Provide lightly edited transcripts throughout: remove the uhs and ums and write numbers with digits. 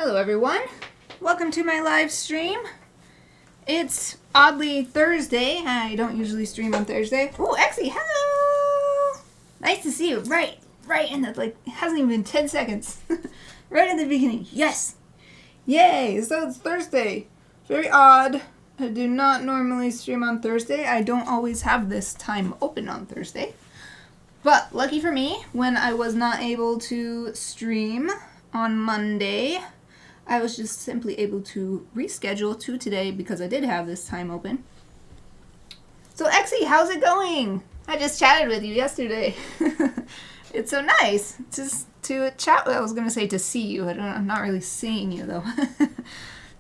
Hello everyone, welcome to my live stream. It's oddly Thursday. I don't usually stream on Thursday. Oh, Exie, hello! Nice to see you. Right in the, it hasn't even been 10 seconds. Right in the beginning. Yes! Yay! So it's Thursday. Very odd. I do not normally stream on Thursday. I don't always have this time open on Thursday. But lucky for me, when I was not able to stream on Monday, I was just simply able to reschedule to today because I did have this time open. So Exie, how's it going? I just chatted with you yesterday. It's so nice just to chat. I was going to say to see you. I'm not really seeing you though.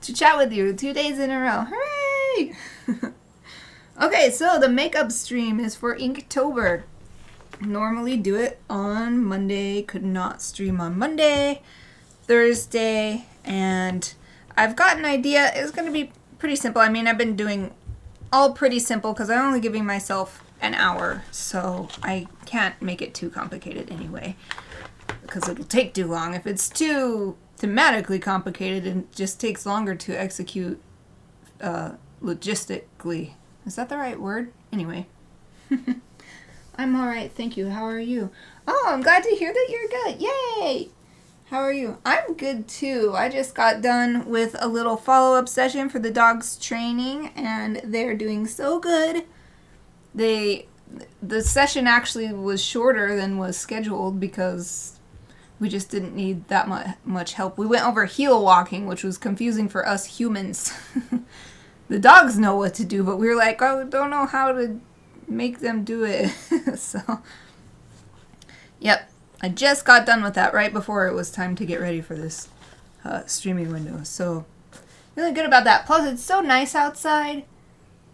To chat with you 2 days in a row. Hooray! Okay, so the makeup stream is for Inktober. Normally do it on Monday. Could not stream on Monday, Thursday, and I've got an idea. It's going to be pretty simple. I mean, I've been doing all pretty simple because I'm only giving myself an hour, so I can't make it too complicated anyway because it'll take too long. If it's too thematically complicated, it just takes longer to execute logistically. Is that the right word? Anyway. I'm alright, thank you. How are you? Oh, I'm glad to hear that you're good. Yay! How are you? I'm good too. I just got done with a little follow-up session for the dog's training, and they're doing so good. The session actually was shorter than was scheduled because we just didn't need that much help. We went over heel walking, which was confusing for us humans. The dogs know what to do, but we were like, oh, don't know how to make them do it. So, yep. I just got done with that right before it was time to get ready for this streaming window. So, really good about that. Plus, it's so nice outside.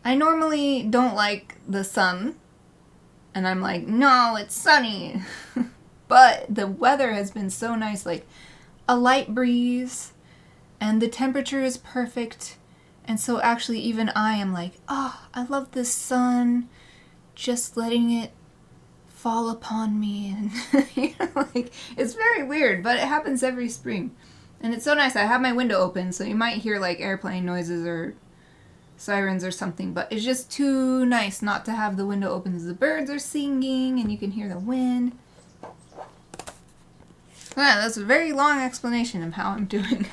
I normally don't like the sun. And I'm like, no, it's sunny. But the weather has been so nice. Like, a light breeze. And the temperature is perfect. And so actually even I am like, oh, I love the sun. Just letting it fall upon me, and it's very weird, but it happens every spring, and it's so nice. I have my window open, so you might hear like airplane noises or sirens or something, but it's just too nice not to have the window open as the birds are singing and you can hear the wind. Yeah, that's a very long explanation of how I'm doing.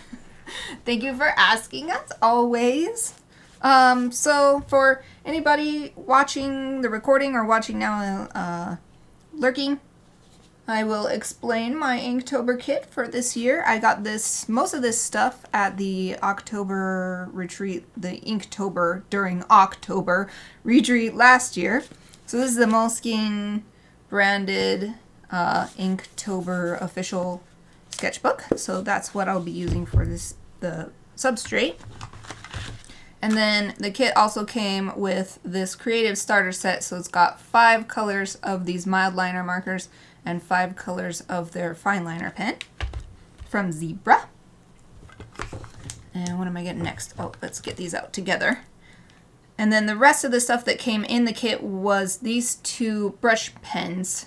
Thank you for asking, as always. So for anybody watching the recording or watching now lurking, I will explain my Inktober kit for this year. I got most of this stuff at the October retreat, the Inktober during October retreat last year. So this is the Moleskine branded Inktober official sketchbook. So that's what I'll be using for the substrate. And then the kit also came with this creative starter set, so it's got 5 colors of these mild liner markers and 5 colors of their fine liner pen from Zebra. And what am I getting next? Oh, let's get these out together. And then the rest of the stuff that came in the kit was these 2 brush pens.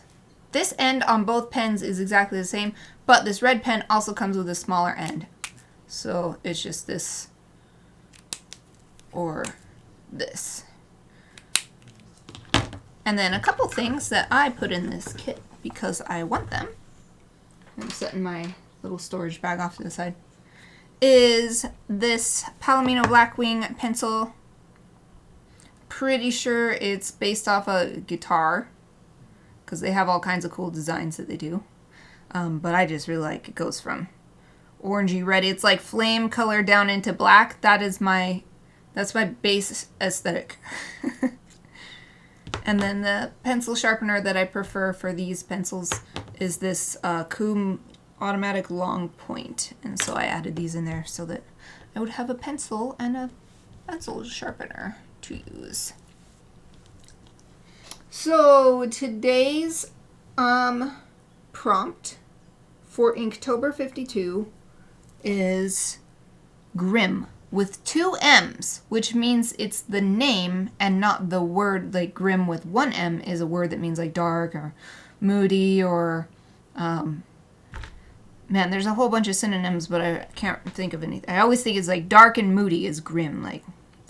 This end on both pens is exactly the same, but this red pen also comes with a smaller end. So it's just this or this. And then a couple things that I put in this kit because I want them. I'm setting my little storage bag off to the side. Is this Palomino Blackwing pencil. Pretty sure it's based off a guitar because they have all kinds of cool designs that they do. But I just really like it. Goes from orangey red. It's like flame color down into black. That's my base aesthetic. And then the pencil sharpener that I prefer for these pencils is this Coom automatic long point. And so I added these in there so that I would have a pencil and a pencil sharpener to use. So today's prompt for Inktober52 is Grimm with 2 M's, which means it's the name and not the word. Like Grimm with 1 M is a word that means like dark or moody or Man, there's a whole bunch of synonyms, but I can't think of anything. I always think it's like dark and moody is grim.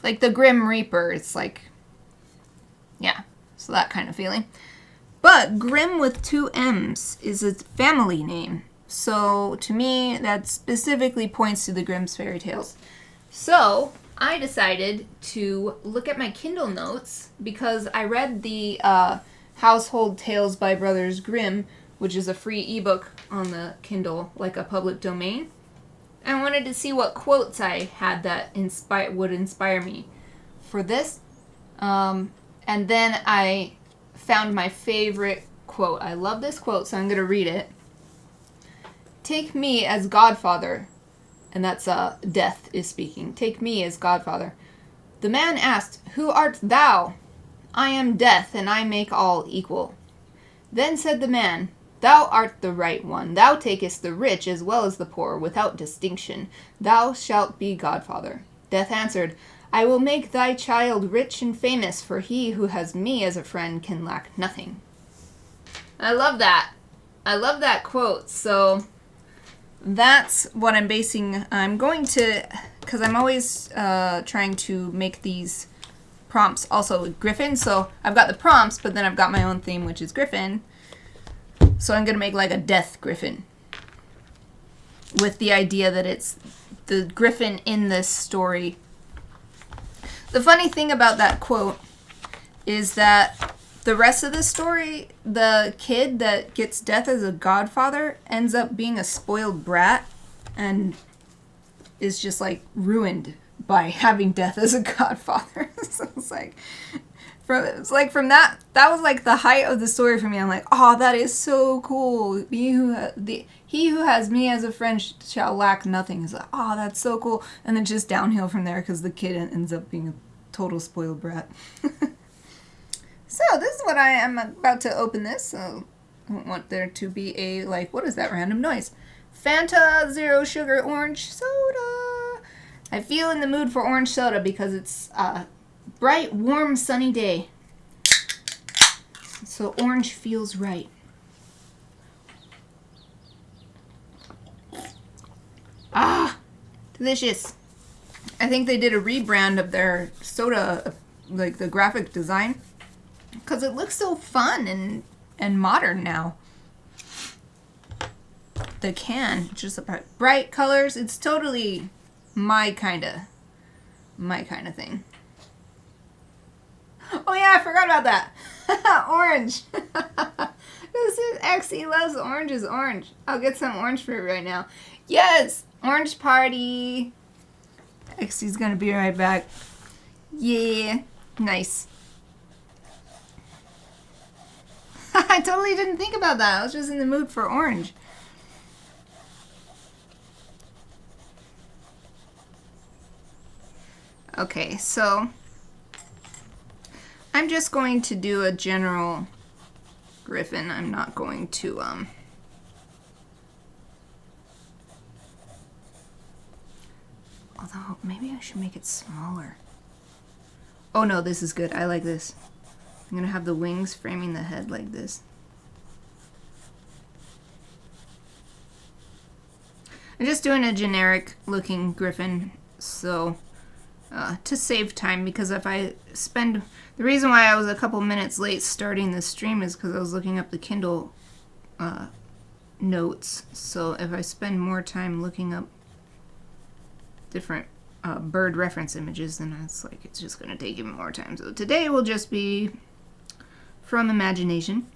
Like the Grim Reaper. It's like, yeah, so that kind of feeling. But Grimm with 2 M's is a family name. So to me, that specifically points to the Grimm's fairy tales. So I decided to look at my Kindle notes because I read the Household Tales by Brothers Grimm, which is a free ebook on the Kindle, like a public domain. I wanted to see what quotes I had that would inspire me for this. And then I found my favorite quote. I love this quote, so I'm going to read it. Take me as Godfather. And that's Death is speaking. Take me as Godfather. The man asked, Who art thou? I am Death, and I make all equal. Then said the man, Thou art the right one. Thou takest the rich as well as the poor, without distinction. Thou shalt be Godfather. Death answered, I will make thy child rich and famous, for he who has me as a friend can lack nothing. I love that. I love that quote. So that's what I'm basing. I'm going to, because I'm always trying to make these prompts also with Griffin. So I've got the prompts, but then I've got my own theme, which is Griffin. So I'm going to make like a death griffin with the idea that it's the griffin in this story. The funny thing about that quote is that the rest of the story, the kid that gets Death as a godfather ends up being a spoiled brat and is just like ruined by having Death as a godfather. So it's like from that was like the height of the story for me. I'm like, oh, that is so cool. He who has me as a friend shall lack nothing. It's like, oh, that's so cool. And then just downhill from there because the kid ends up being a total spoiled brat. So this is what I am about to open this. So I don't want there to be a, like, what is that random noise? Fanta Zero Sugar Orange Soda. I feel in the mood for orange soda because it's a bright, warm, sunny day. So orange feels right. Ah, delicious. I think they did a rebrand of their soda, like the graphic design, because it looks so fun and modern now. The can, just bright colors. It's totally my kind of thing. Oh yeah, I forgot about that. Orange. This is Exie loves oranges. Orange. I'll get some orange fruit right now. Yes, orange party. Exie's gonna be right back. Yeah, nice. I totally didn't think about that. I was just in the mood for orange. Okay, so I'm just going to do a general griffin. I'm not going to although maybe I should make it smaller. Oh no, this is good. I like this. I'm gonna have the wings framing the head like this. I'm just doing a generic looking griffin, so to save time, because if I spend, the reason why I was a couple minutes late starting this stream is because I was looking up the Kindle notes. So if I spend more time looking up different bird reference images, then it's just going to take even more time. So today will just be from imagination.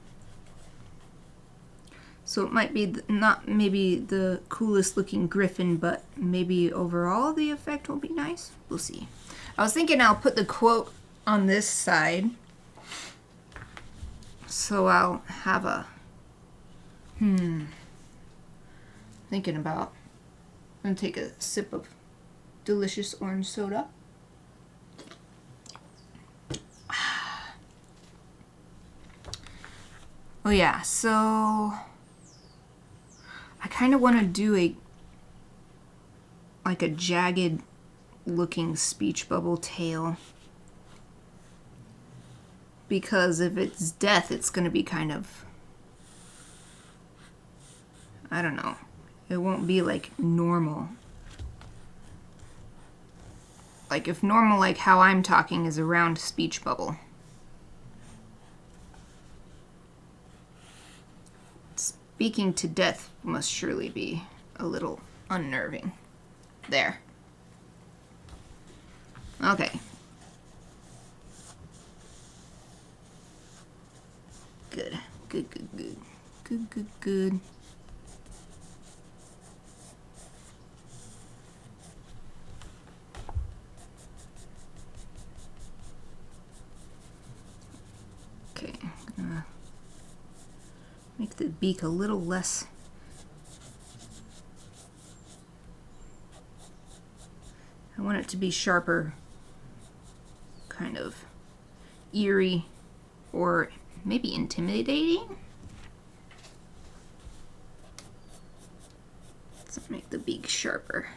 So it might be not maybe the coolest looking griffin, but maybe overall the effect will be nice. We'll see. I was thinking I'll put the quote on this side. So I'll have a thinking about, I'm going to take a sip of delicious orange soda. Oh yeah, so I kind of want to do a jagged looking speech bubble tail, because if it's death, it's going to be kind of, I don't know, it won't be like normal. Like if normal, like how I'm talking, is a round speech bubble. Speaking to death must surely be a little unnerving. There. Okay. Good. Good, good, good. Good, good, good. Okay, I'm gonna make the beak a little less. I want it to be sharper, kind of eerie, or maybe intimidating. Let's make the beak sharper.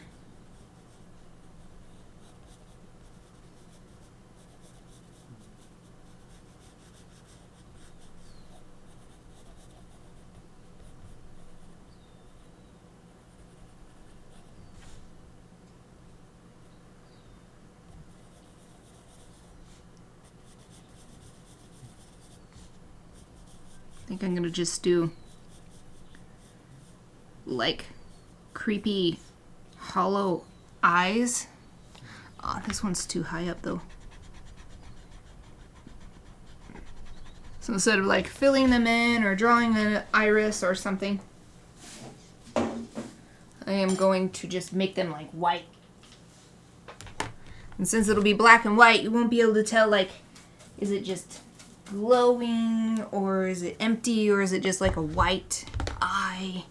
I think I'm gonna just do like creepy hollow eyes. Oh, this one's too high up though. So instead of like filling them in or drawing an iris or something, I am going to just make them like white. And since it'll be black and white, you won't be able to tell, like, is it just glowing, or is it empty, or is it just like a white eye?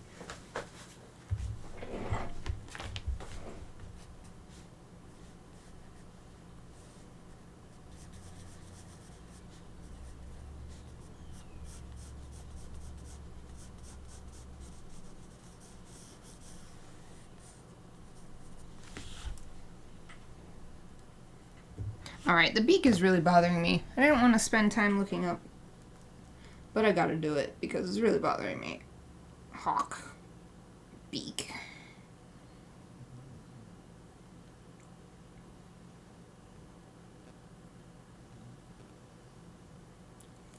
Alright, the beak is really bothering me. I didn't want to spend time looking up, but I gotta do it because it's really bothering me. Hawk. Beak.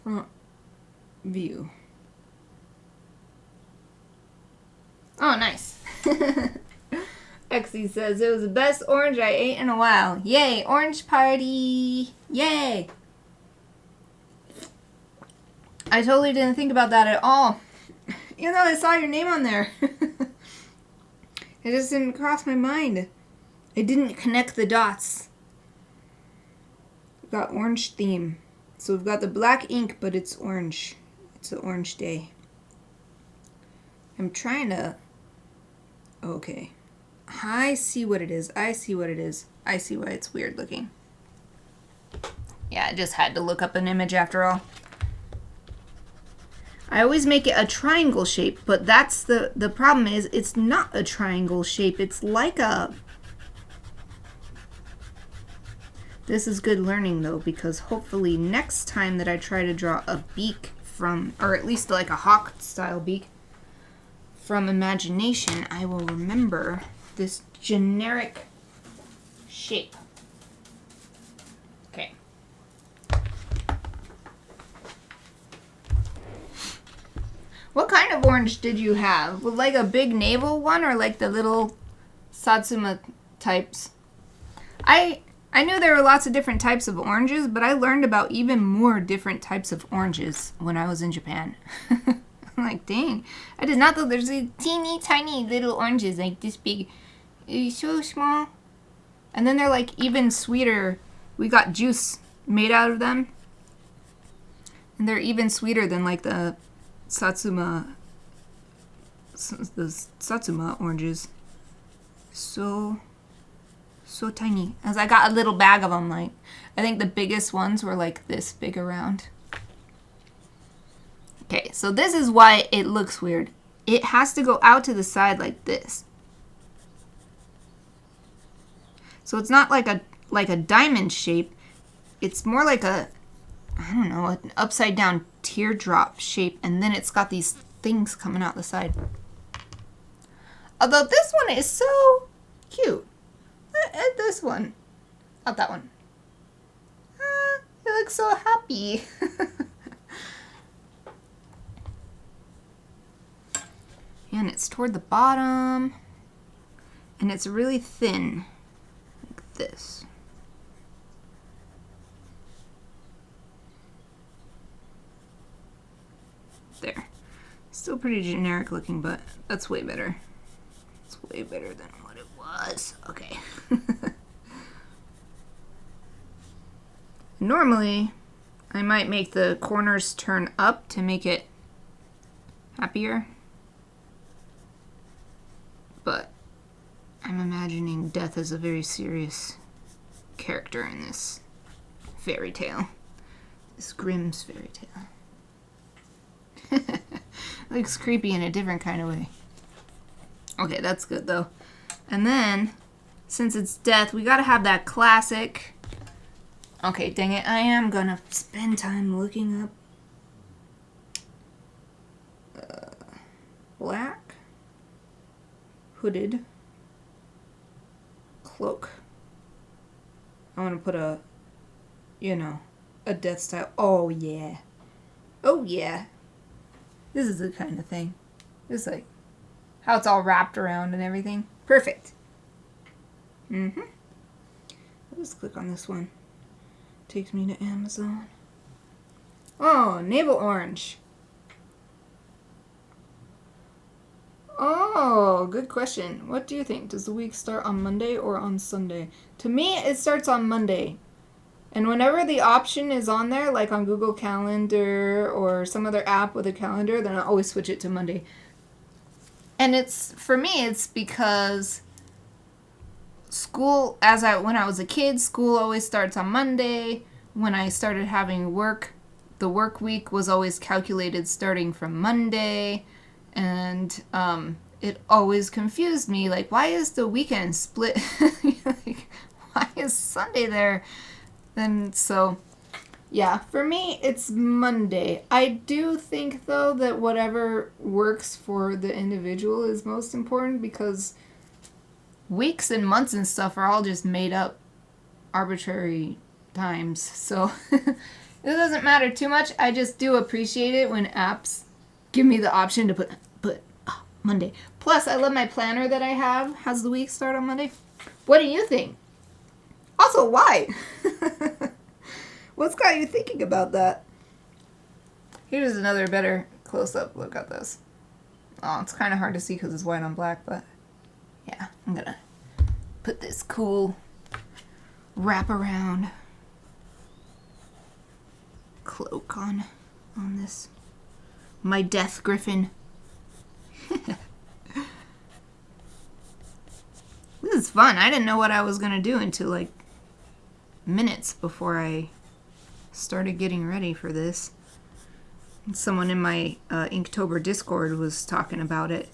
Front view. Oh, nice. Exie says, it was the best orange I ate in a while. Yay, orange party. Yay. I totally didn't think about that at all. Even though I saw your name on there. It just didn't cross my mind. I didn't connect the dots. We've got orange theme. So we've got the black ink, but it's orange. It's an orange day. I'm trying to... Okay. I see what it is. I see what it is. I see why it's weird looking. Yeah, I just had to look up an image after all. I always make it a triangle shape, but that's the problem is it's not a triangle shape. It's like a... This is good learning though, because hopefully next time that I try to draw a beak from, or at least like a hawk style beak from imagination, I will remember this generic shape. Okay. What kind of orange did you have? Like a big navel one or like the little Satsuma types? I knew there were lots of different types of oranges, but I learned about even more different types of oranges when I was in Japan. I'm like, dang. I did not know there's these teeny tiny little oranges like this big. It's so small. And then they're like even sweeter. We got juice made out of them. And they're even sweeter than like the Satsuma oranges. So tiny. As I got a little bag of them, like I think the biggest ones were like this big around. Okay, so this is why it looks weird. It has to go out to the side like this. So it's not like a diamond shape. It's more like a, I don't know, an upside down teardrop shape, and then it's got these things coming out the side. Although this one is so cute. This one. Not that one. It looks so happy. And it's toward the bottom. And it's really thin. Like this. There. Still pretty generic looking, but that's way better. It's way better than what it was. Okay. Normally, I might make the corners turn up to make it happier. But I'm imagining death as a very serious character in this fairy tale. This Grimm's fairy tale. Looks creepy in a different kind of way. Okay, that's good though. And then, since it's death, we gotta have that classic. Okay, dang it, I am gonna spend time looking up black hooded cloak. I want to put a, a death style. Oh yeah. Oh yeah. This is the kind of thing. It's like how it's all wrapped around and everything. Perfect. Let's click on this one. Takes me to Amazon. Oh, navel orange. Oh, good question. What do you think? Does the week start on Monday or on Sunday? To me, it starts on Monday. And whenever the option is on there, like on Google Calendar or some other app with a calendar, then I always switch it to Monday. And for me, it's because school, when I was a kid, school always starts on Monday. When I started having work, the work week was always calculated starting from Monday. And it always confused me, like, why is the weekend split? Like, why is Sunday there? And so, yeah, for me, it's Monday. I do think, though, that whatever works for the individual is most important, because weeks and months and stuff are all just made up arbitrary times. So it doesn't matter too much. I just do appreciate it when apps give me the option to put Monday. Plus, I love my planner that I have. Has the week start on Monday? What do you think? Also, why? What's got you thinking about that? Here's another better close-up look at this. Oh, it's kind of hard to see because it's white on black, but yeah, I'm gonna put this cool wraparound cloak on this. My death griffin. This is fun. I didn't know what I was gonna do until like minutes before I started getting ready for this. And someone in my Inktober Discord was talking about it.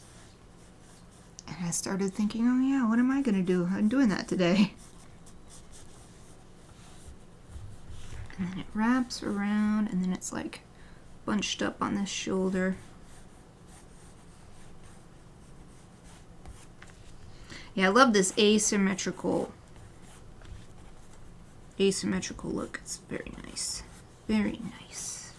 And I started thinking, oh yeah, what am I gonna do? I'm doing that today. And then it wraps around, and then it's like bunched up on this shoulder. Yeah, I love this asymmetrical look. It's very nice. Very nice.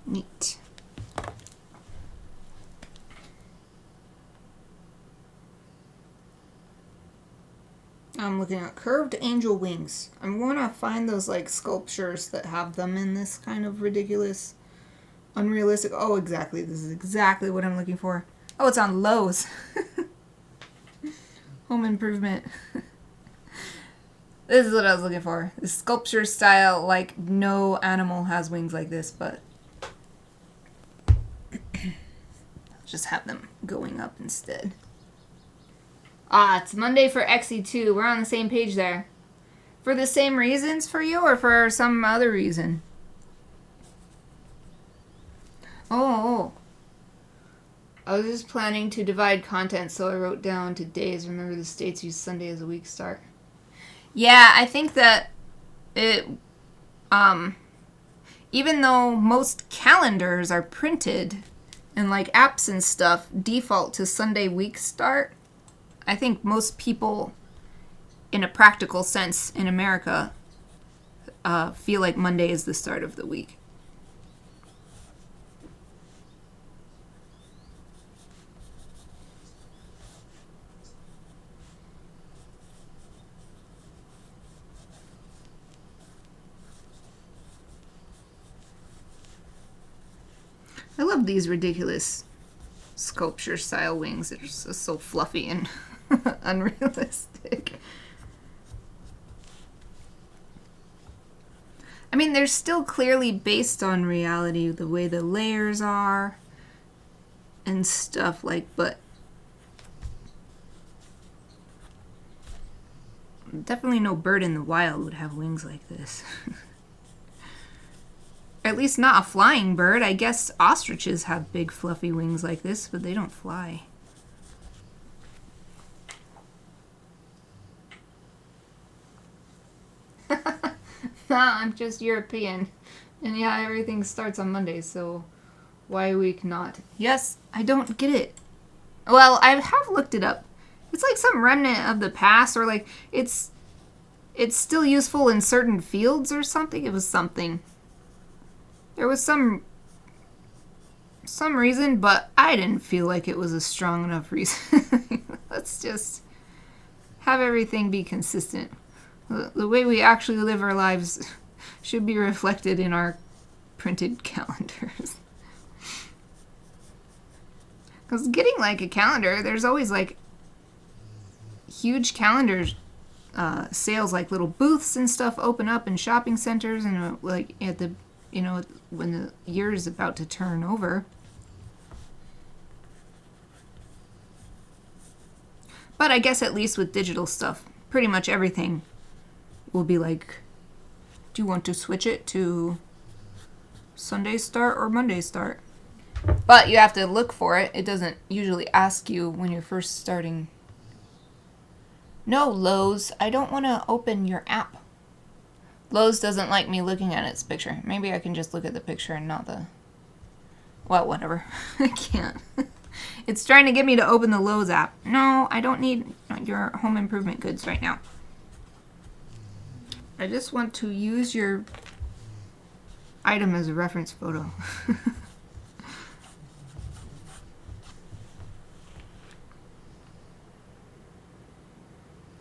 Neat. I'm looking at curved angel wings. I want to find those like sculptures that have them in this kind of ridiculous, unrealistic. Oh, exactly. This is exactly what I'm looking for. Oh, it's on Lowe's. Home Improvement. This is what I was looking for. This sculpture style, like no animal has wings like this, but just have them going up instead. Ah, it's Monday for Exie too. We're on the same page there. For the same reasons for you or for some other reason? Oh. I was just planning to divide content, so I wrote down today's. Remember the states use Sunday as a week start. Yeah, I think that it, even though most calendars are printed and like apps and stuff default to Sunday week start, I think most people, in a practical sense in America, feel like Monday is the start of the week. I love these ridiculous sculpture style wings. They're just so fluffy and unrealistic. I mean, they're still clearly based on reality, the way the layers are and stuff like, but definitely no bird in the wild would have wings like this. At least not a flying bird. I guess ostriches have big fluffy wings like this, but they don't fly. Nah, I'm just European. And yeah, everything starts on Monday, so why week not? Yes, I don't get it. Well, I have looked it up. It's like some remnant of the past, or like it's still useful in certain fields or something. It was something. There was some reason, but I didn't feel like it was a strong enough reason. Let's just have everything be consistent. The way we actually live our lives should be reflected in our printed calendars. Because getting like a calendar, there's always like huge calendars sales, like little booths and stuff open up in shopping centers, and like at the, you know, when the year is about to turn over. But I guess at least with digital stuff, pretty much everything will be like, do you want to switch it to Sunday start or Monday start? But you have to look for it. It doesn't usually ask you when you're first starting. No, Lowe's, I don't want to open your app. Lowe's doesn't like me looking at its picture. Maybe I can just look at the picture and not the... Well, whatever. I can't. It's trying to get me to open the Lowe's app. No, I don't need your home improvement goods right now. I just want to use your item as a reference photo.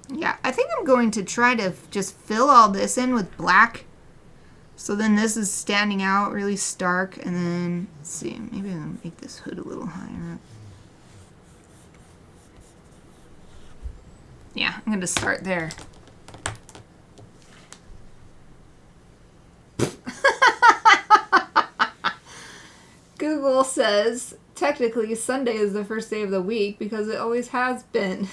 Yeah, I think I'm going to try to just fill all this in with black. So then this is standing out really stark. And then, let's see, maybe I'm going to make this hood a little higher. Yeah, I'm going to start there. Google says, technically Sunday is the first day of the week because it always has been.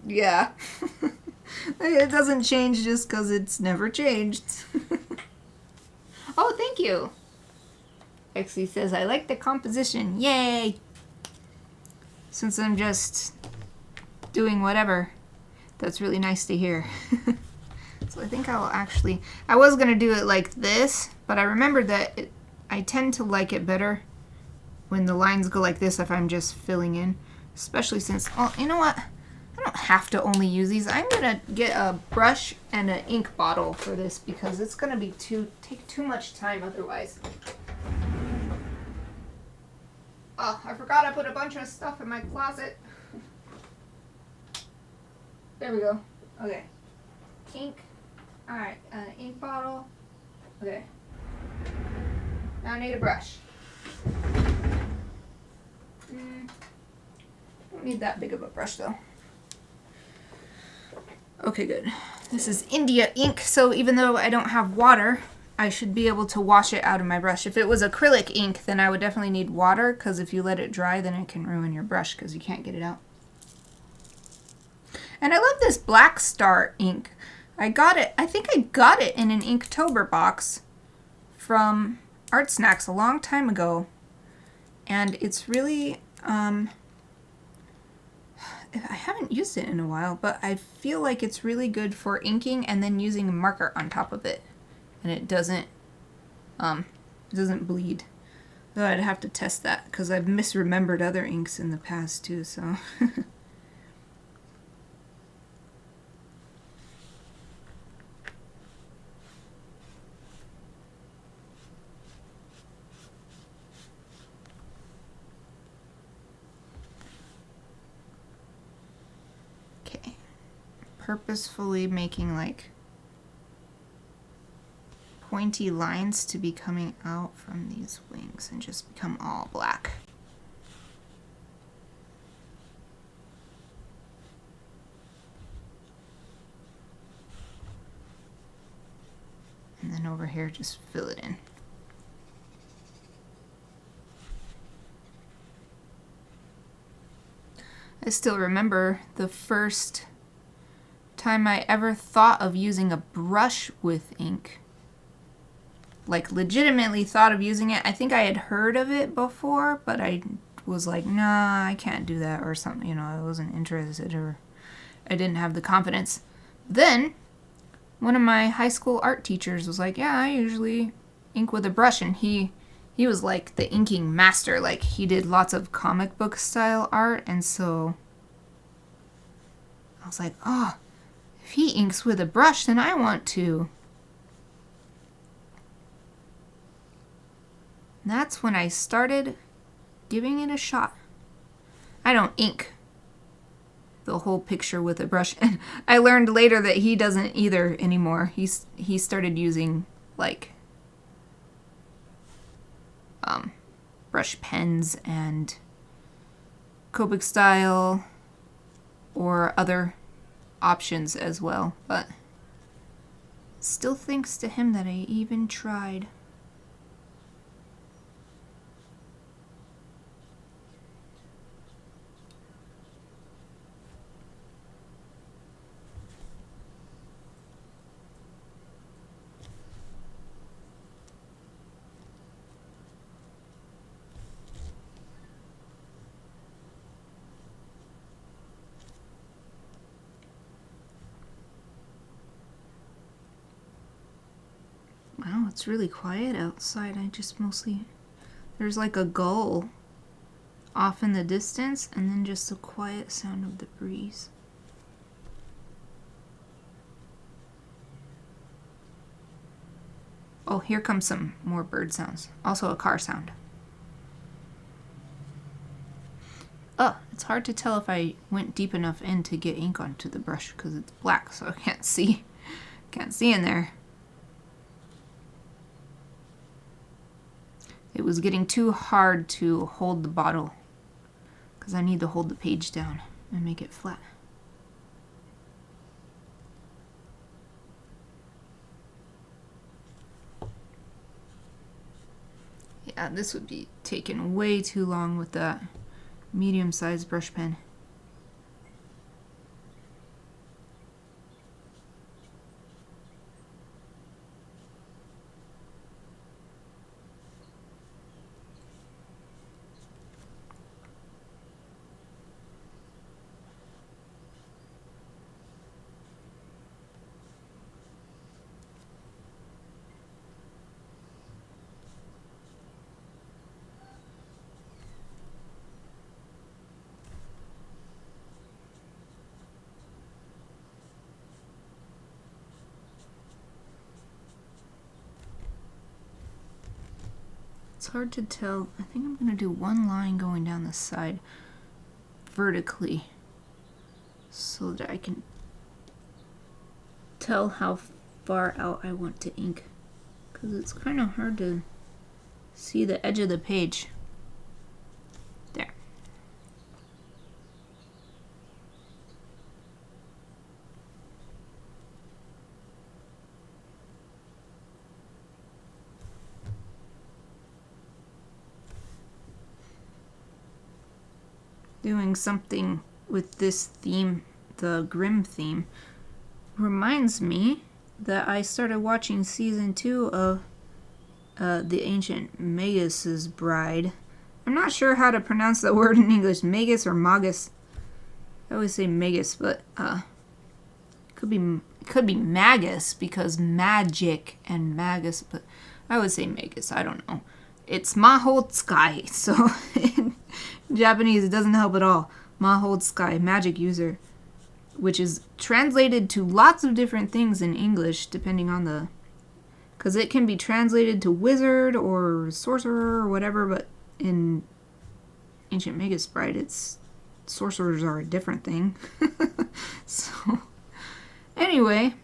Yeah. It doesn't change just because it's never changed. Oh, thank you. Exie says, I like the composition. Yay! Since I'm just doing whatever, that's really nice to hear. So I think I'll actually... I was going to do it like this, but I remembered that I tend to like it better when the lines go like this if I'm just filling in. Especially since... Well, you know what? I don't have to only use these. I'm going to get a brush and an ink bottle for this because it's going to be take too much time otherwise. Oh, I forgot I put a bunch of stuff in my closet. There we go. Okay. Ink. Alright, ink bottle. Okay. Now I need a brush. Don't need that big of a brush though. Okay, good. This is India ink, so even though I don't have water, I should be able to wash it out of my brush. If it was acrylic ink, then I would definitely need water, because if you let it dry, then it can ruin your brush, because you can't get it out. And I love this Black Star ink. I think I got it in an Inktober box from Art Snacks a long time ago. And it's really I haven't used it in a while, but I feel like it's really good for inking and then using a marker on top of it. And it doesn't bleed. Though I'd have to test that because I've misremembered other inks in the past too, so. Okay. Purposefully making like pointy lines to be coming out from these wings and just become all black. And then over here, just fill it in. I still remember the first time I ever thought of using a brush with ink. Like, legitimately thought of using it. I think I had heard of it before, but I was like, nah, I can't do that or something. You know, I wasn't interested or I didn't have the confidence. Then, one of my high school art teachers was like, yeah, I usually ink with a brush. And he was like the inking master. Like, he did lots of comic book style art. And so I was like, oh, if he inks with a brush, then I want to. And that's when I started giving it a shot. I don't ink the whole picture with a brush. And I learned later that he doesn't either anymore. He started using like brush pens and Copic style or other options as well, but still thanks to him that I even tried. Wow, it's really quiet outside. I just mostly... There's like a gull off in the distance and then just the quiet sound of the breeze. Oh, here comes some more bird sounds. Also a car sound. Oh, it's hard to tell if I went deep enough in to get ink onto the brush because it's black, so I can't see. Can't see in there. It was getting too hard to hold the bottle because I need to hold the page down and make it flat. Yeah, this would be taking way too long with that medium-sized brush pen. It's hard to tell. I think I'm going to do one line going down the side vertically so that I can tell how far out I want to ink, because it's kind of hard to see the edge of the page. There. Doing something with this theme, the Grimm theme, reminds me that I started watching season 2 of The Ancient Magus's Bride. I'm not sure how to pronounce the word in English, Magus or Magus. I always say magus, but could be magus because magic and magus, but I would say magus. I don't know. It's Mahotsukai, so in Japanese it doesn't help at all. Mahotsukai, magic user, which is translated to lots of different things in English depending on the, because it can be translated to wizard or sorcerer or whatever, but in Ancient Magus Sprite, it's sorcerers are a different thing. So, anyway,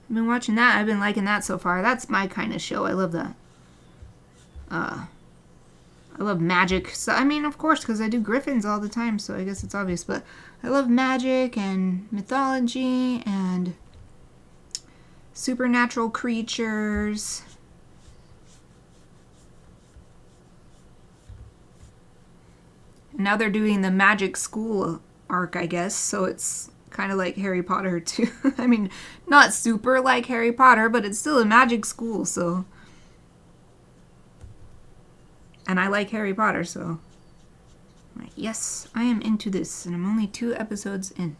I've been watching that. I've been liking that so far. That's my kind of show. I love that. I love magic. So, I mean, of course, because I do griffins all the time, so I guess it's obvious. But I love magic and mythology and supernatural creatures. Now they're doing the magic school arc, I guess, so it's kind of like Harry Potter too. I mean, not super like Harry Potter, but it's still a magic school, so. And I like Harry Potter, so. I'm like, yes, I am into this, and I'm only 2 episodes in.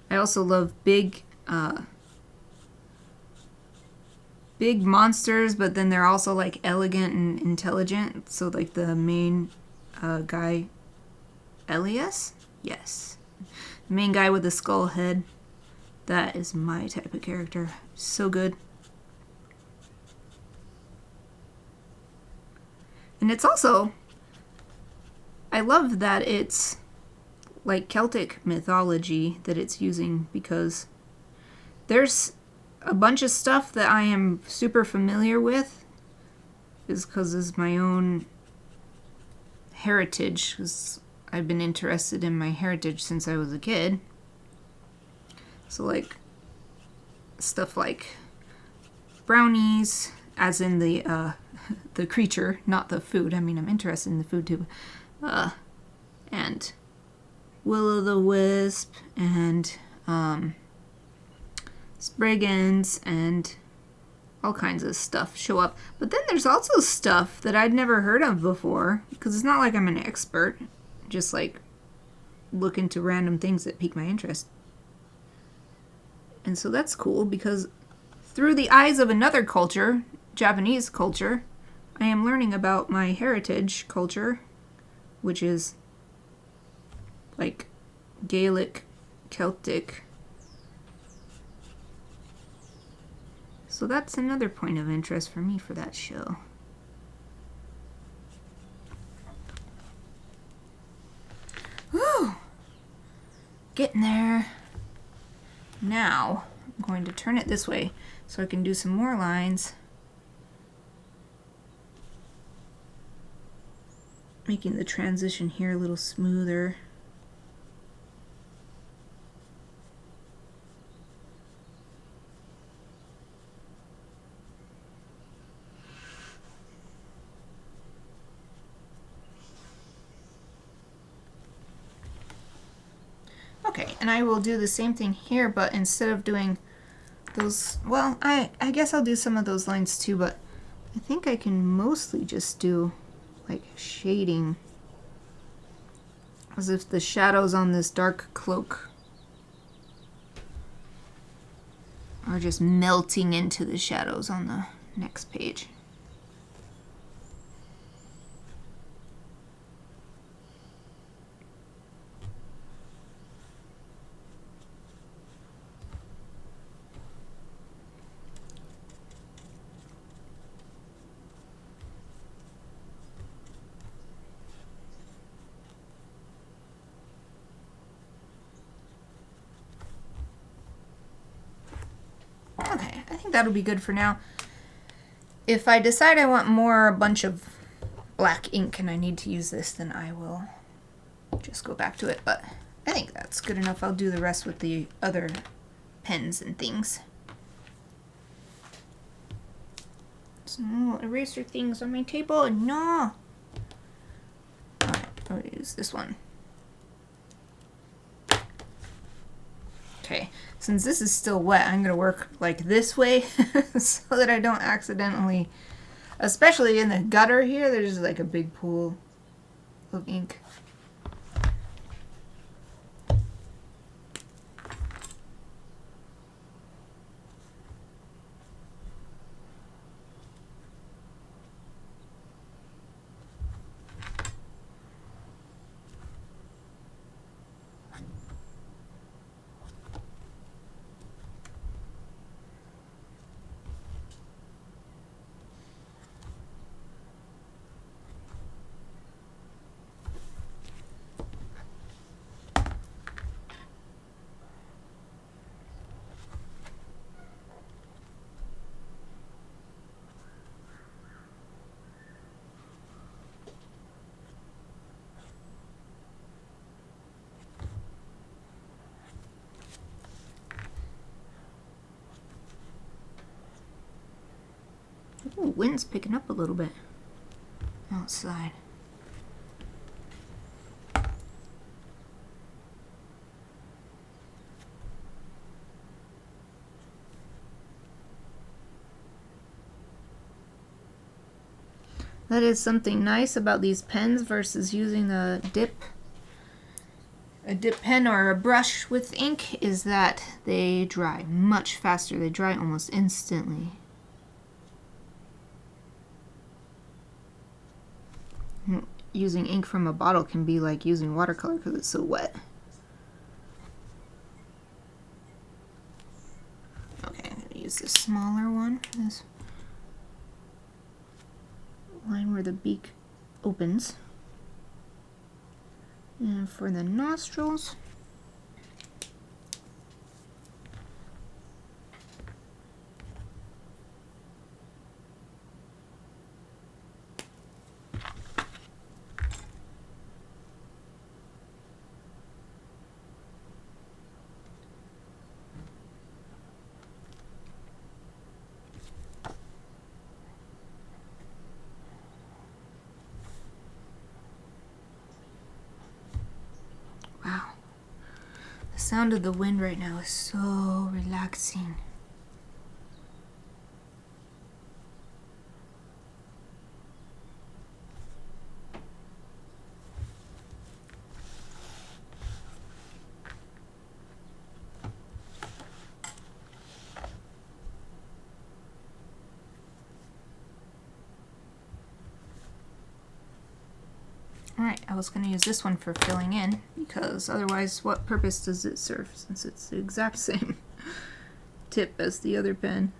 I also love big monsters, but then they're also like elegant and intelligent. So like the main guy, Elias? Yes. The main guy with the skull head. That is my type of character. So good. And it's also, I love that it's like Celtic mythology that it's using, because there's a bunch of stuff that I am super familiar with is because it's my own heritage, because I've been interested in my heritage since I was a kid. So like stuff like brownies, as in the creature, not the food. I mean, I'm interested in the food too. And will-o'-the-wisp and Spriggans and all kinds of stuff show up. But then there's also stuff that I'd never heard of before, because it's not like I'm an expert, just like look into random things that pique my interest. And so that's cool, because through the eyes of another culture, Japanese culture, I am learning about my heritage culture, which is like Gaelic, Celtic. So that's another point of interest for me for that show. Whew! Getting there. Now, I'm going to turn it this way so I can do some more lines. Making the transition here a little smoother. Okay, and I will do the same thing here, but instead of doing those, well, I guess I'll do some of those lines too, but I think I can mostly just do like shading, as if the shadows on this dark cloak are just melting into the shadows on the next page. Okay, I think that'll be good for now. If I decide I want a bunch of black ink and I need to use this, then I will just go back to it. But I think that's good enough. I'll do the rest with the other pens and things. Some little eraser things on my table. No! Alright, I'll use this one. Okay, since this is still wet, I'm going to work like this way so that I don't accidentally Especially in the gutter here, there's like a big pool of ink. Ooh, wind's picking up a little bit outside. That is something nice about these pens versus using a dip pen or a brush with ink, is that they dry much faster. They dry almost instantly. Using ink from a bottle can be like using watercolor because it's so wet. Okay, I'm going to use this smaller one for this line where the beak opens. And for the nostrils, wow. The sound of the wind right now is so relaxing. Alright, I was going to use this one for filling in, because otherwise what purpose does it serve, since it's the exact same tip as the other pen.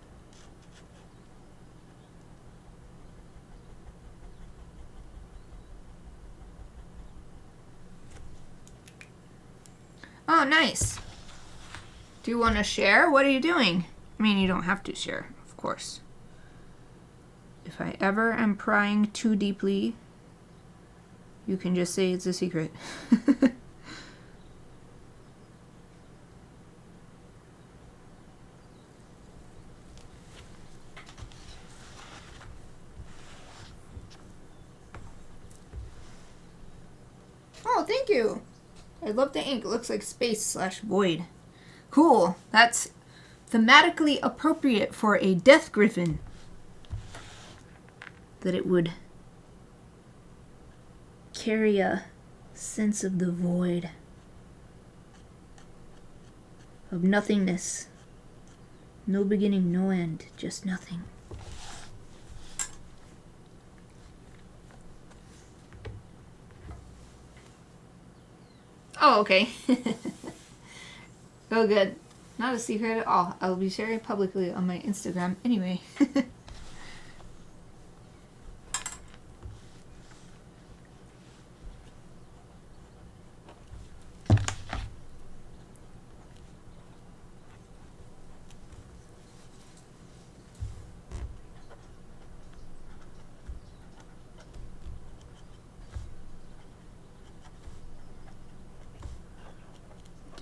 Oh, nice! Do you want to share? What are you doing? I mean, you don't have to share, of course. If I ever am prying too deeply, you can just say it's a secret. Oh, thank you. I love the ink. It looks like space/void. Cool. That's thematically appropriate for a death griffin. That it would carry a sense of the void, of nothingness. No beginning, no end, just nothing. Oh, okay. Oh, good. Not a secret at all. I'll be sharing it publicly on my Instagram anyway.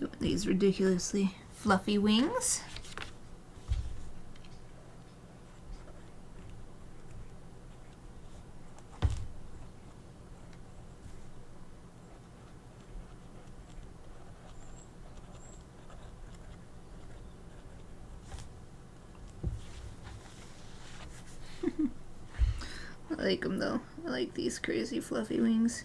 Doing these ridiculously fluffy wings. like them though. I like these crazy fluffy wings.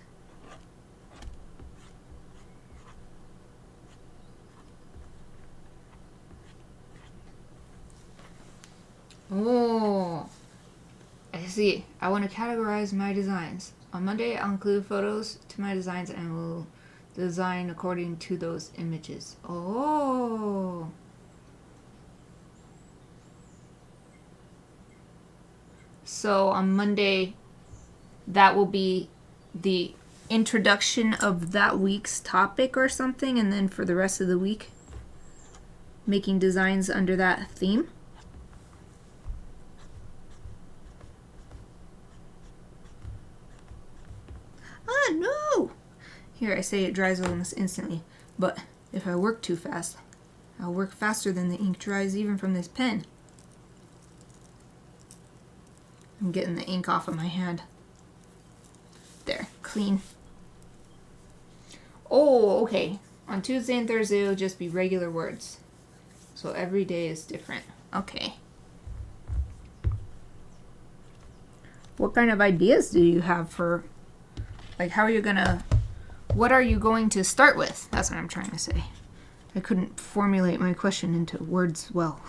Oh, I see. I want to categorize my designs. On Monday, I'll include photos to my designs and will design according to those images. Oh. So on Monday, that will be the introduction of that week's topic or something, and then for the rest of the week, making designs under that theme. Ah, no! Here, I say it dries almost instantly, but if I work too fast, I'll work faster than the ink dries even from this pen. I'm getting the ink off of my hand. There, clean. Oh, okay. On Tuesday and Thursday, it'll just be regular words. So every day is different. Okay. What kind of ideas do you have for, like, how are you gonna, what are you going to start with? That's what I'm trying to say. I couldn't formulate my question into words well.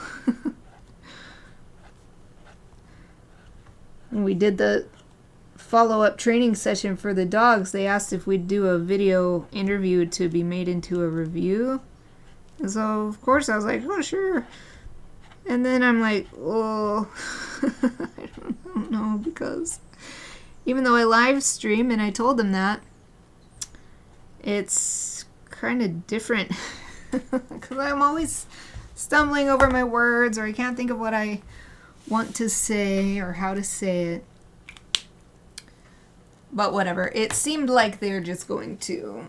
When we did the follow-up training session for the dogs, they asked if we'd do a video interview to be made into a review. And so, of course, I was like, oh, sure. And then I'm like, oh, I don't know, because even though I live stream and I told them that, it's kind of different. Because I'm always stumbling over my words, or I can't think of what I want to say or how to say it. But whatever. It seemed like they're just going to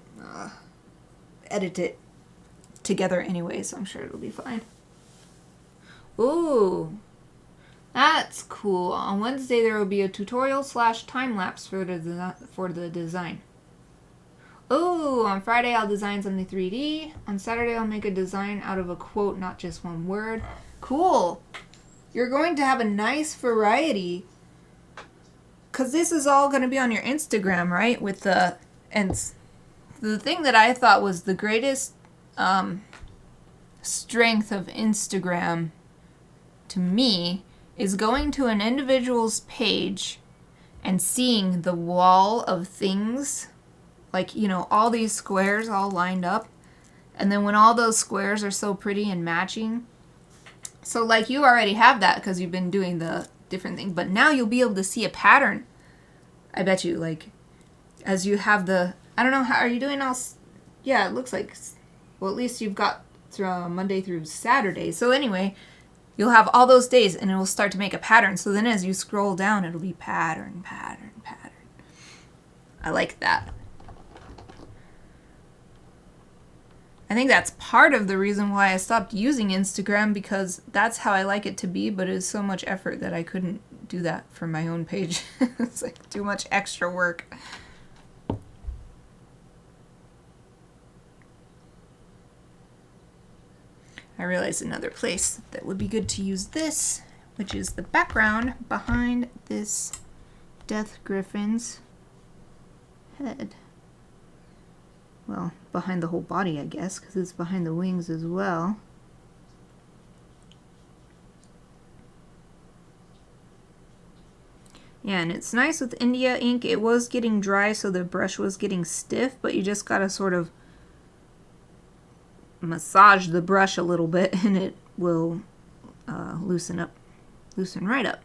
edit it together anyway, so I'm sure it'll be fine. Ooh, that's cool. On Wednesday there will be a tutorial / time-lapse for the design. Ooh, on Friday I'll design something 3D. On Saturday I'll make a design out of a quote, not just one word. Cool. You're going to have a nice variety. Because this is all going to be on your Instagram, right? With the, and the thing that I thought was the greatest strength of Instagram to me is going to an individual's page and seeing the wall of things, like, you know, all these squares all lined up. And then when all those squares are so pretty and matching. So, like, you already have that because you've been doing the different thing. But now you'll be able to see a pattern. I bet you, like, as you have the, I don't know, how are you doing all, yeah, it looks like, well, at least you've got through Monday through Saturday. So anyway, you'll have all those days and it will start to make a pattern. So then as you scroll down, it'll be pattern, pattern, pattern. I like that. I think that's part of the reason why I stopped using Instagram, because that's how I like it to be, but it's so much effort that I couldn't do that for my own page. It's like too much extra work. I realized another place that would be good to use this, which is the background behind this death griffin's head. Well, behind the whole body, I guess, because it's behind the wings as well. Yeah, and it's nice with India ink. It was getting dry, so the brush was getting stiff, but you just gotta sort of massage the brush a little bit, and it will loosen right up.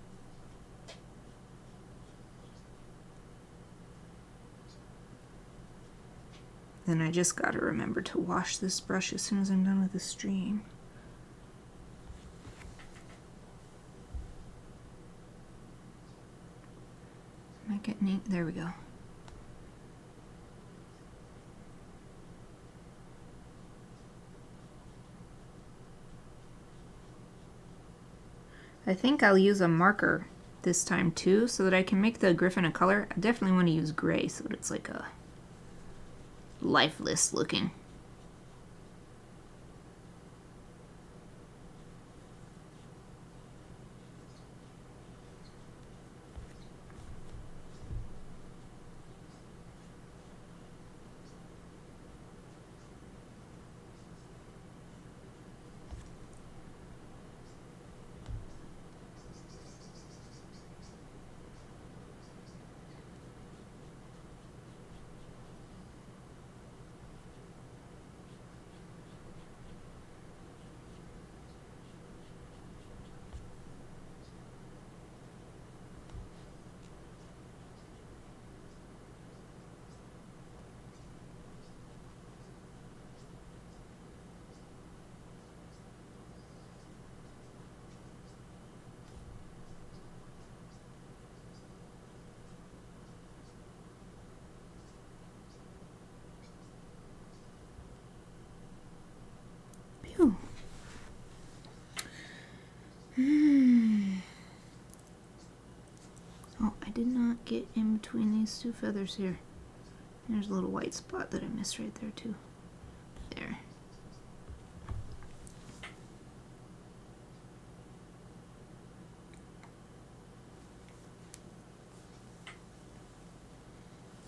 Then I just gotta remember to wash this brush as soon as I'm done with the stream. Am I getting ink? There we go. I think I'll use a marker this time too, so that I can make the griffin a color. I definitely want to use gray so that it's like a lifeless looking. did not get in between these two feathers here. There's a little white spot that I missed right there too. There.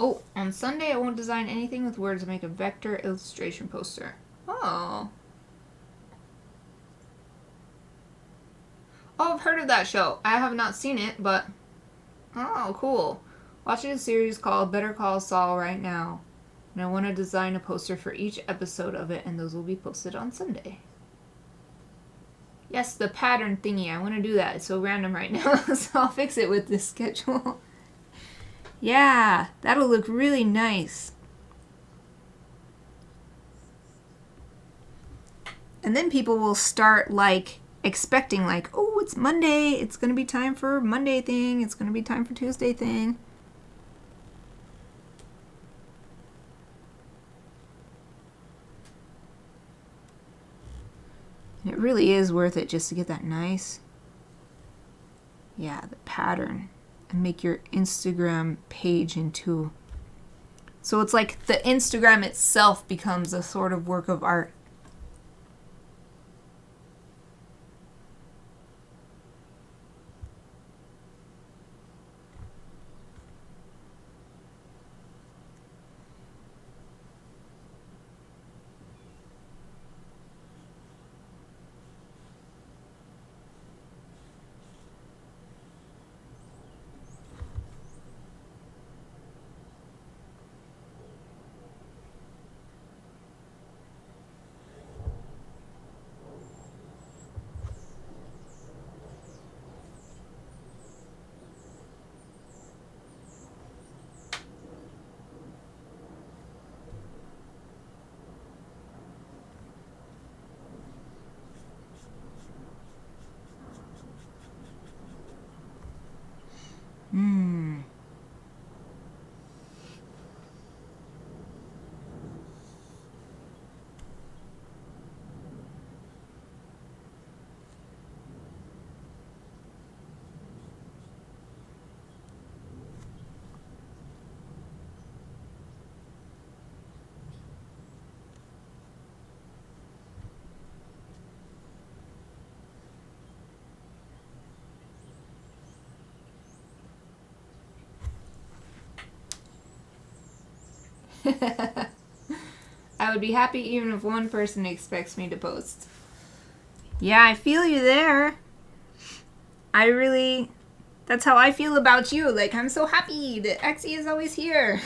Oh, on Sunday I won't design anything with words and make a vector illustration poster. Oh. Oh, I've heard of that show. I have not seen it, but... Oh, cool. Watching a series called Better Call Saul right now. And I want to design a poster for each episode of it, and those will be posted on Sunday. Yes, the pattern thingy. I want to do that. It's so random right now, so I'll fix it with this schedule. Yeah, that'll look really nice. And then people will start, like, expecting, like, oh, it's Monday. It's going to be time for Monday thing. It's going to be time for Tuesday thing. It really is worth it just to get that nice, yeah, the pattern, and make your Instagram page into, so it's like the Instagram itself becomes a sort of work of art. I would be happy even if one person expects me to post. Yeah, I feel you there. That's how I feel about you. Like, I'm so happy that Exie is always here.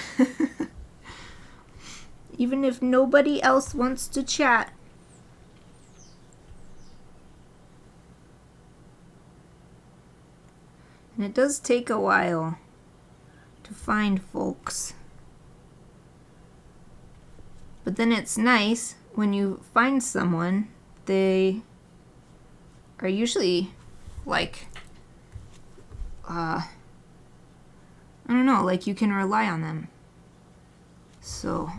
Even if nobody else wants to chat. And it does take a while to find folks. But then it's nice when you find someone, they are usually like, I don't know, like you can rely on them. So,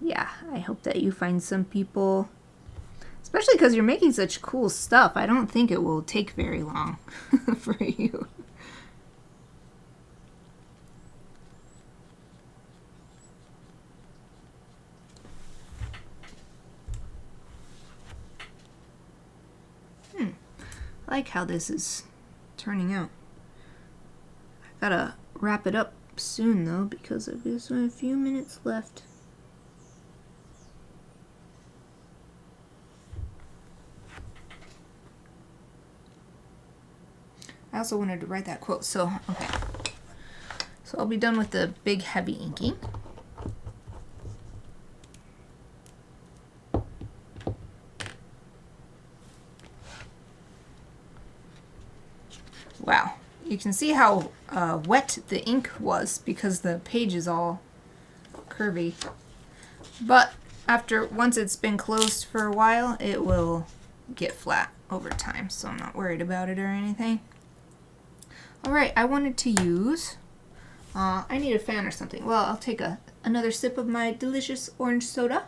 yeah, I hope that you find some people, especially because you're making such cool stuff. I don't think it will take very long for you. I like how this is turning out. I gotta wrap it up soon though, because there's a few minutes left. I also wanted to write that quote, so okay. So I'll be done with the big heavy inking. Wow, you can see how wet the ink was because the page is all curvy. But once it's been closed for a while, it will get flat over time, so I'm not worried about it or anything. Alright, I wanted to use, I need a fan or something. Well, I'll take another sip of my delicious orange soda.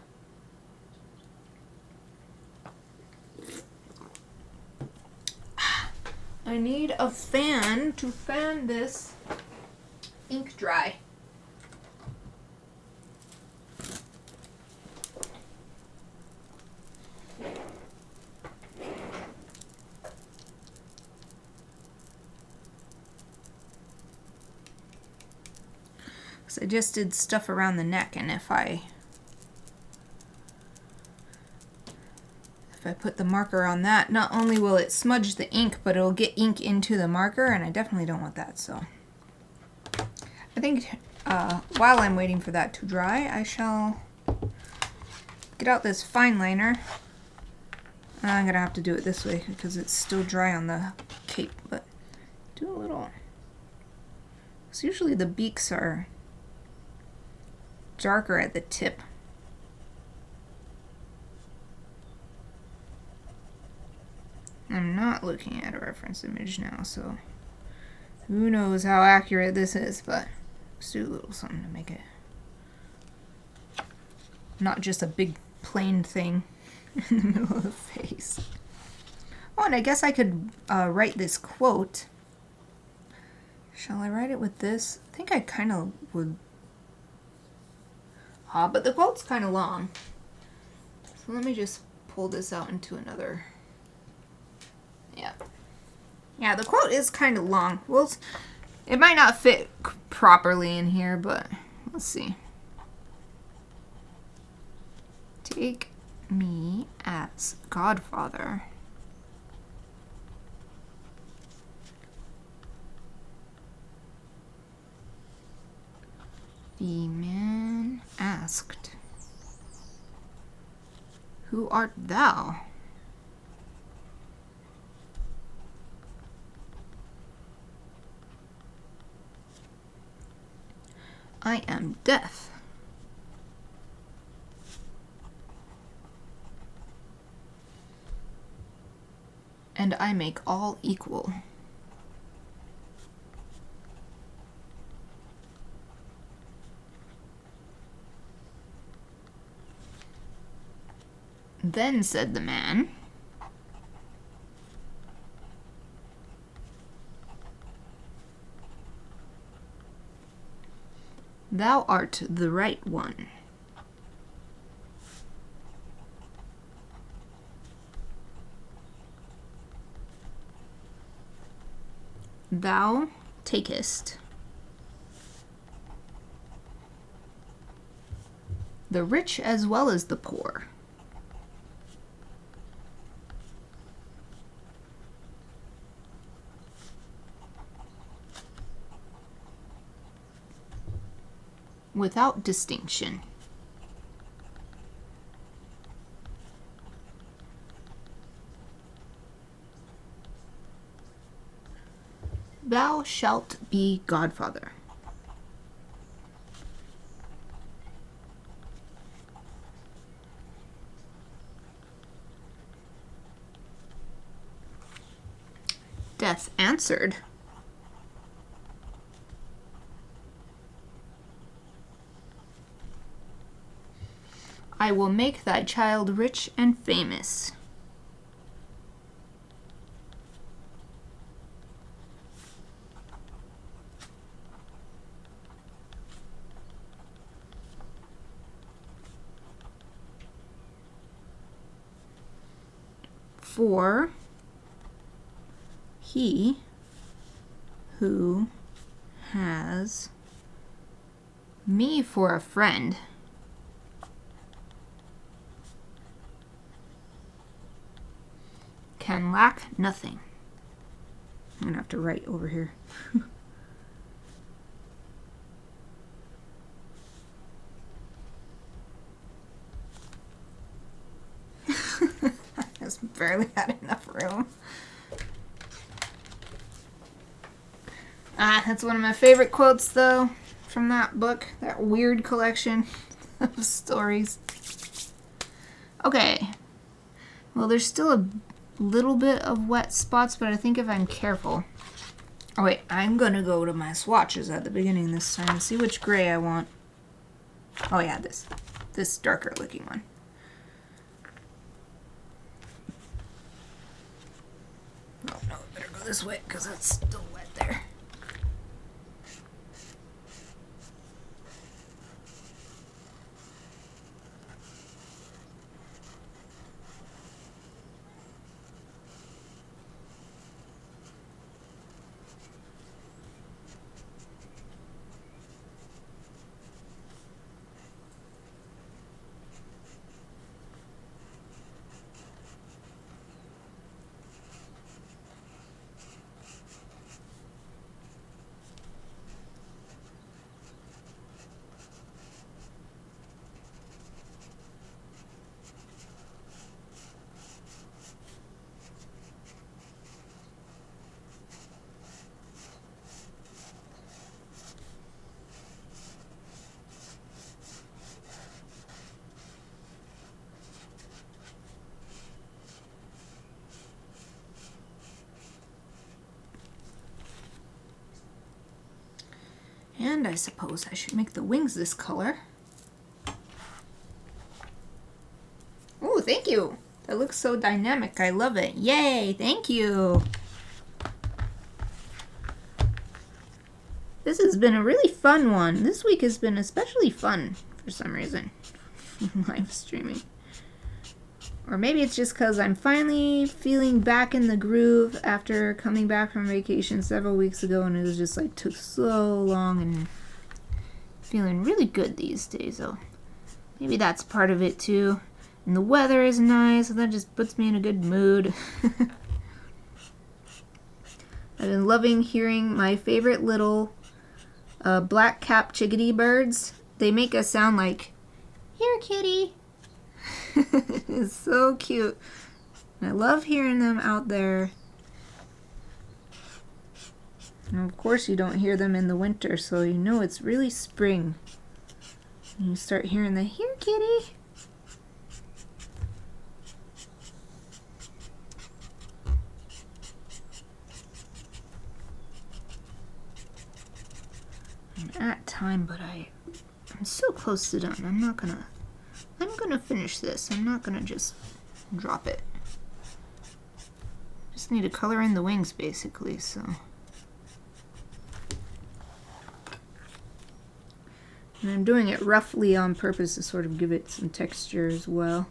I need a fan to fan this ink dry. So I just did stuff around the neck, and if I put the marker on that, not only will it smudge the ink, but it'll get ink into the marker, and I definitely don't want that. So I think while I'm waiting for that to dry, I shall get out this fine liner. I'm gonna have to do it this way because it's still dry on the cape, but do a little. So usually the beaks are darker at the tip. I'm not looking at a reference image now, so who knows how accurate this is, but let's do a little something to make it not just a big plain thing in the middle of the face. Oh, and I guess I could write this quote. Shall I write it with this? I think I kind of would. But the quote's kind of long. So let me just pull this out into another. Yeah, the quote is kind of long. Well, it might not fit properly in here, but let's see. Take me as godfather. The man asked, "Who art thou?" "I am death." "And I make all equal." Then said the man, "Thou art the right one." "Thou takest the rich as well as the poor." "Without distinction." "Thou shalt be godfather." Death answered, "I will make thy child rich and famous." "For he who has me for a friend can lack nothing." I'm gonna have to write over here. I just barely had enough room. That's one of my favorite quotes, though, from that book, that weird collection of stories. Okay. Well, there's still a little bit of wet spots, but I think if I'm careful. Oh, wait. I'm going to go to my swatches at the beginning this time and see which gray I want. Oh, yeah, this darker looking one. Oh, no, it better go this way because it's still wet there. And I suppose I should make the wings this color. Oh, thank you. That looks so dynamic. I love it. Yay, thank you. This has been a really fun one. This week has been especially fun for some reason. Live streaming. Or maybe it's just because I'm finally feeling back in the groove after coming back from vacation several weeks ago, and it was just like took so long, and feeling really good these days. So maybe that's part of it too. And the weather is nice, and that just puts me in a good mood. I've been loving hearing my favorite little black-capped chickadee birds. They make a sound like, "Here, kitty." It's so cute. And I love hearing them out there. And of course you don't hear them in the winter, so you know it's really spring. And you start hearing the, "Here, kitty." I'm at time, but I'm so close to done. I'm gonna finish this. I'm not gonna just drop it. Just need to color in the wings basically, so. And I'm doing it roughly on purpose to sort of give it some texture as well.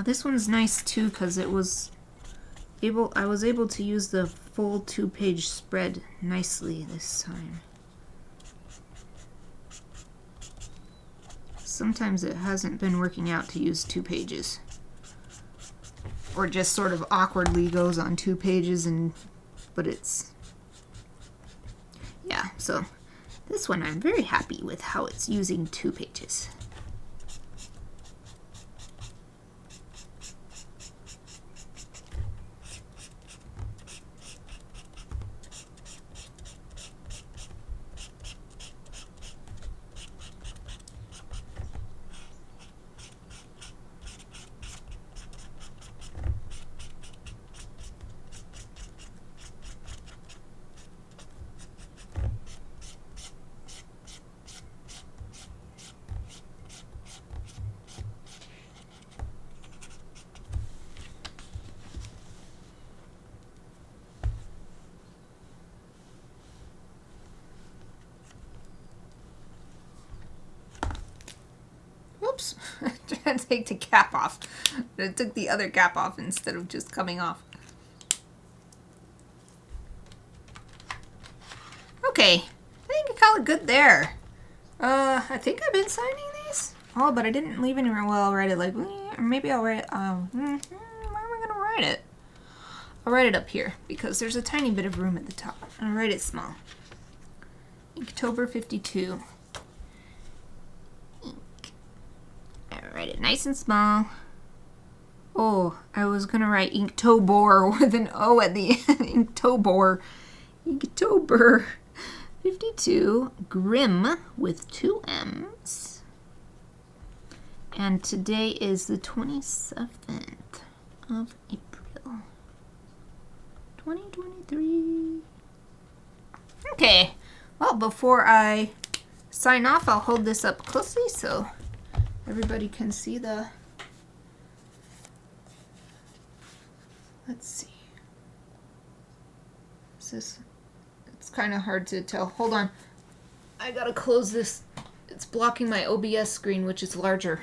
This one's nice too because I was able to use the full 2-page spread nicely this time. Sometimes it hasn't been working out to use 2 pages. Or just sort of awkwardly goes on 2 pages, but it's, yeah, so this one I'm very happy with how it's using 2 pages. Oops, I tried to take the cap off. But it took the other cap off instead of just coming off. Okay, I think I call it good there. I think I've been signing these. Oh, but I didn't leave anywhere. Well, I'll write it like, or maybe I'll write, where am I gonna write it? I'll write it up here because there's a tiny bit of room at the top. I'll write it small. Inktober52. Write it nice and small. Oh, I was gonna write Inktober with an O at the end. Inktober. Inktober. 52 Grimm with 2 M's. And today is the 27th of April, 2023. Okay, well, before I sign off, I'll hold this up closely so everybody can see the... Let's see. Is this... It's kind of hard to tell. Hold on. I gotta close this. It's blocking my OBS screen, which is larger,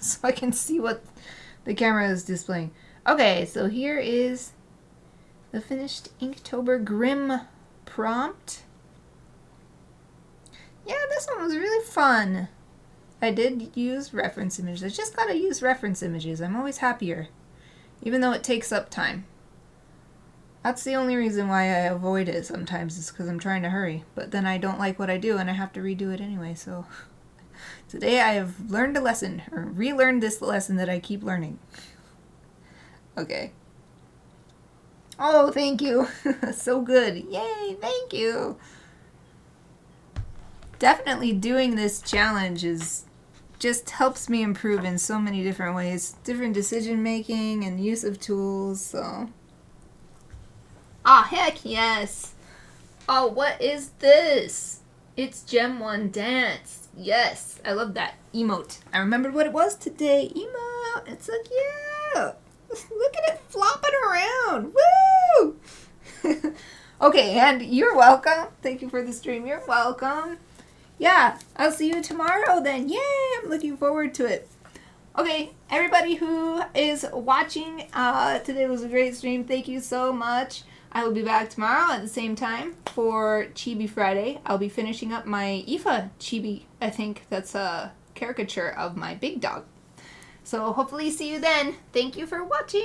so I can see what the camera is displaying. Okay, so here is the finished Inktober Grimm prompt. Yeah, this one was really fun. I did use reference images. I just gotta use reference images. I'm always happier, even though it takes up time. That's the only reason why I avoid it sometimes, is because I'm trying to hurry. But then I don't like what I do and I have to redo it anyway, so... Today I have learned a lesson, or relearned this lesson that I keep learning. Okay. Oh, thank you. So good. Yay, thank you. Definitely doing this challenge just helps me improve in so many different ways. Different decision making and use of tools, so... Ah, heck yes! Oh, what is this? It's Gem 1 Dance. Yes, I love that emote. I remembered what it was today. Emote. It's so cute. Look at it flopping around. Woo! Okay, and you're welcome. Thank you for the stream. You're welcome. Yeah, I'll see you tomorrow then. Yay! I'm looking forward to it. Okay, everybody who is watching, today was a great stream. Thank you so much. I will be back tomorrow at the same time for Chibi Friday. I'll be finishing up my Ifa Chibi. I think that's a caricature of my big dog. So hopefully see you then. Thank you for watching.